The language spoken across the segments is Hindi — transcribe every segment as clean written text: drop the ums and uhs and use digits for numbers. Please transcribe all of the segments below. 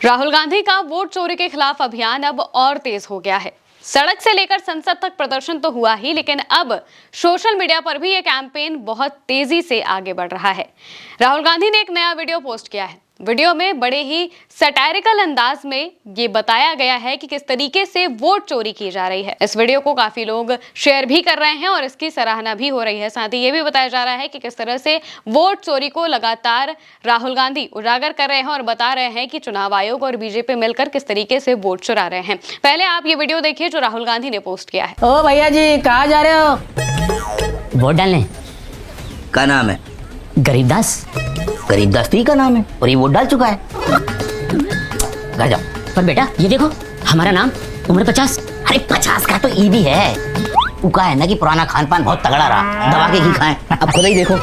राहुल गांधी का वोट चोरी के खिलाफ अभियान अब और तेज हो गया है। सड़क से लेकर संसद तक प्रदर्शन तो हुआ ही, लेकिन अब सोशल मीडिया पर भी ये कैंपेन बहुत तेजी से आगे बढ़ रहा है। राहुल गांधी ने एक नया वीडियो पोस्ट किया है। वीडियो में बड़े ही सटायरिकल अंदाज में ये बताया गया है कि किस तरीके से वोट चोरी की जा रही है। इस वीडियो को काफी लोग शेयर भी कर रहे हैं और इसकी सराहना भी हो रही है। साथ ही ये भी बताया जा रहा है कि किस तरह से वोट चोरी को लगातार राहुल गांधी उजागर कर रहे हैं और बता रहे हैं कि चुनाव आयोग और बीजेपी मिलकर किस तरीके से वोट चुरा रहे हैं। पहले आप ये वीडियो देखिए जो राहुल गांधी ने पोस्ट किया है। ओ भैया जी, कहाँ जा रहे हो? वोट डालने। क्या नाम है? गरीबदास। गरीबदास का नाम है और ये वोट डाल चुका है। घर जाओ। पर बेटा ये देखो, हमारा नाम, उम्र 50। अरे 50 का तो ई भी है। वो कहा है ना कि पुराना खान पान बहुत तगड़ा रहा, दबा के ही खाएं। अब खुद ही देखो।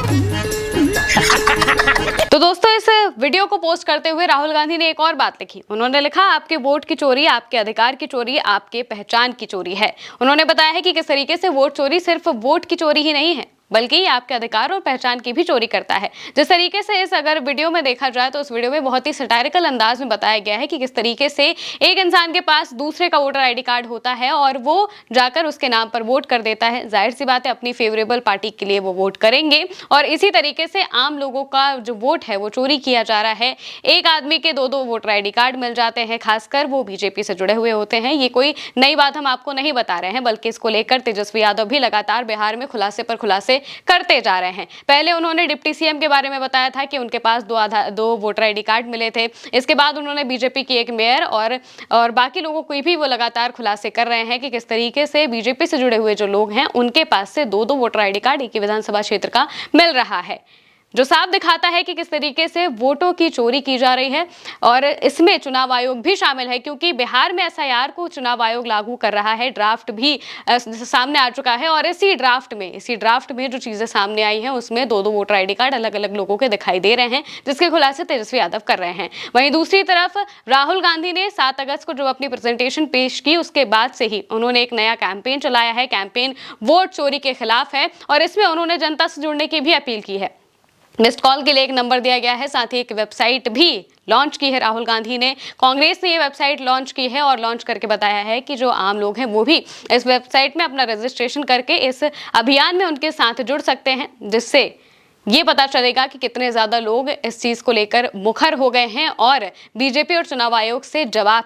तो दोस्तों, इस वीडियो को पोस्ट करते हुए राहुल गांधी ने एक और बात लिखी। उन्होंने लिखा, आपके वोट की चोरी आपके अधिकार की चोरी, आपके पहचान की चोरी है। उन्होंने बताया है कि किस तरीके से वोट चोरी सिर्फ वोट की चोरी ही नहीं है, बल्कि ये आपके अधिकार और पहचान की भी चोरी करता है। जिस तरीके से इस अगर वीडियो में देखा जाए तो उस वीडियो में बहुत ही सटायरिकल अंदाज में बताया गया है कि किस तरीके से एक इंसान के पास दूसरे का वोटर आईडी कार्ड होता है और वो जाकर उसके नाम पर वोट कर देता है। जाहिर सी बात है, अपनी फेवरेबल पार्टी के लिए वो वोट करेंगे और इसी तरीके से आम लोगों का जो वोट है वो चोरी किया जा रहा है। एक आदमी के दो वोटर आईडी कार्ड मिल जाते हैं, खासकर वो बीजेपी से जुड़े हुए होते हैं। ये कोई नई बात हम आपको नहीं बता रहे हैं, बल्कि इसको लेकर तेजस्वी यादव भी लगातार बिहार में खुलासे पर खुलासे करते जा रहे हैं। पहले उन्होंने डिप्टी सीएम के बारे में बताया था कि उनके पास दो वोटर आईडी कार्ड मिले थे। इसके बाद उन्होंने बीजेपी की एक मेयर और बाकी लोगों को भी वो लगातार खुलासे कर रहे हैं कि किस तरीके से बीजेपी से जुड़े हुए जो लोग हैं उनके पास से दो वोटर आईडी कार्ड एक ही विधानसभा क्षेत्र का मिल रहा है, जो साफ दिखाता है कि किस तरीके से वोटों की चोरी की जा रही है। और इसमें चुनाव आयोग भी शामिल है, क्योंकि बिहार में एसआईआर को चुनाव आयोग लागू कर रहा है। ड्राफ्ट भी सामने आ चुका है और इसी ड्राफ्ट में जो चीजें सामने आई हैं उसमें दो वोटर आईडी कार्ड अलग अलग लोगों के दिखाई दे रहे हैं, जिसके खुलासे तेजस्वी यादव कर रहे हैं। वहीं दूसरी तरफ राहुल गांधी ने 7 अगस्त को जो अपनी प्रेजेंटेशन पेश की, उसके बाद से ही उन्होंने एक नया कैंपेन चलाया है। कैंपेन वोट चोरी के खिलाफ है और इसमें उन्होंने जनता से जुड़ने की भी अपील की है। मिस्ड कॉल के लिए एक नंबर दिया गया है, साथ ही एक वेबसाइट भी लॉन्च की है राहुल गांधी ने। कांग्रेस ने ये वेबसाइट लॉन्च की है और लॉन्च करके बताया है कि जो आम लोग हैं वो भी इस वेबसाइट में अपना रजिस्ट्रेशन करके इस अभियान में उनके साथ जुड़ सकते हैं, जिससे ये पता चलेगा कि कितने ज्यादा लोग इस चीज को लेकर मुखर हो गए हैं और बीजेपी और चुनाव आयोग से जवाब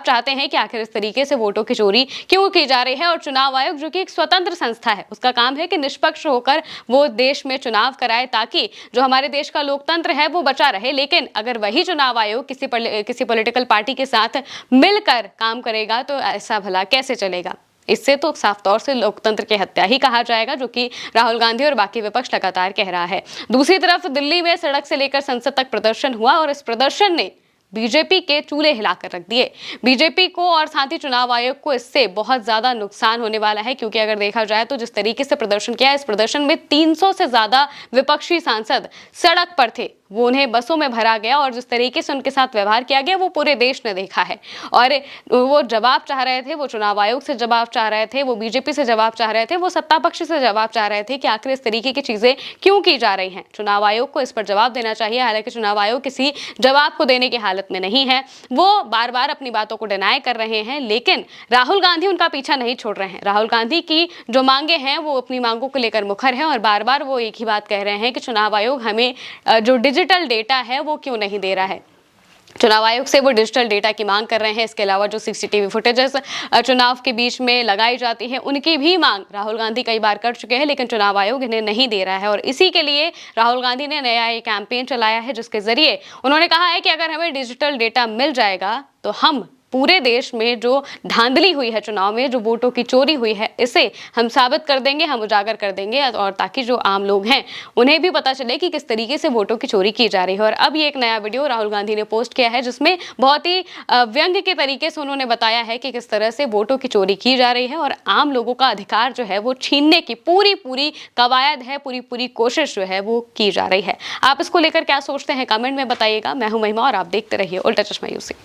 चाहते हैं कि आखिर इस तरीके से वोटों की चोरी क्यों की जा रही है। और चुनाव आयोग, जो कि एक स्वतंत्र संस्था है, उसका काम है कि निष्पक्ष होकर वो देश में चुनाव कराए, ताकि जो हमारे देश का लोकतंत्र है वो बचा रहे। लेकिन अगर वही चुनाव आयोग किसी पॉलिटिकल पार्टी के साथ मिलकर काम करेगा तो ऐसा भला कैसे चलेगा। इससे तो साफ तौर से लोकतंत्र की हत्या ही कहा जाएगा, जो कि राहुल गांधी और बाकी विपक्ष लगातार कह रहा है। दूसरी तरफ दिल्ली में सड़क से लेकर संसद तक प्रदर्शन हुआ और इस प्रदर्शन ने बीजेपी के चूल्हे हिलाकर रख दिए। बीजेपी को और साथ ही चुनाव आयोग को इससे बहुत ज्यादा नुकसान होने वाला है, क्योंकि अगर देखा जाए तो जिस तरीके से प्रदर्शन किया, इस प्रदर्शन में 300 से ज्यादा विपक्षी सांसद सड़क पर थे। वो उन्हें बसों में भरा गया और जिस तरीके से उनके साथ व्यवहार किया गया वो पूरे देश ने देखा है। और वो जवाब चाह रहे थे, वो चुनाव आयोग से जवाब चाह रहे थे, वो बीजेपी से जवाब चाह रहे थे, वो सत्ता पक्ष से जवाब चाह रहे थे कि आखिर इस तरीके की चीजें क्यों की जा रही हैं। चुनाव आयोग को इस पर जवाब देना चाहिए। हालांकि चुनाव आयोग किसी जवाब को देने की हालत में नहीं है, वो बार बार अपनी बातों को डिनाई कर रहे हैं, लेकिन राहुल गांधी उनका पीछा नहीं छोड़ रहे हैं। राहुल गांधी की जो मांगे हैं वो अपनी मांगों को लेकर मुखर है और बार बार वो एक ही बात कह रहे हैं कि चुनाव आयोग हमें जो डिजिटल डेटा है वो क्यों नहीं दे रहा है। चुनाव आयोग से वो डिजिटल डेटा की मांग कर रहे हैं। इसके अलावा जो सीसीटीवी फुटेजेस चुनाव के बीच में लगाई जाती है, उनकी भी मांग राहुल गांधी कई बार कर चुके हैं, लेकिन चुनाव आयोग इन्हें नहीं दे रहा है। और इसी के लिए राहुल गांधी ने नया ये कैंपेन चलाया है, जिसके जरिए उन्होंने कहा है कि अगर हमें डिजिटल डेटा मिल जाएगा तो हम पूरे देश में जो धांधली हुई है चुनाव में, जो वोटों की चोरी हुई है, इसे हम साबित कर देंगे, हम उजागर कर देंगे, और ताकि जो आम लोग हैं उन्हें भी पता चले कि किस तरीके से वोटों की चोरी की जा रही है। और अब ये एक नया वीडियो राहुल गांधी ने पोस्ट किया है, जिसमें बहुत ही व्यंग्य के तरीके से उन्होंने बताया है कि किस तरह से वोटों की चोरी की जा रही है और आम लोगों का अधिकार जो है वो छीनने की पूरी कवायद है, पूरी कोशिश जो है वो की जा रही है। आप इसको लेकर क्या सोचते हैं, कमेंट में बताइएगा। मैं हूं महिमा और आप देखते रहिए उल्टा चश्मा यूसी।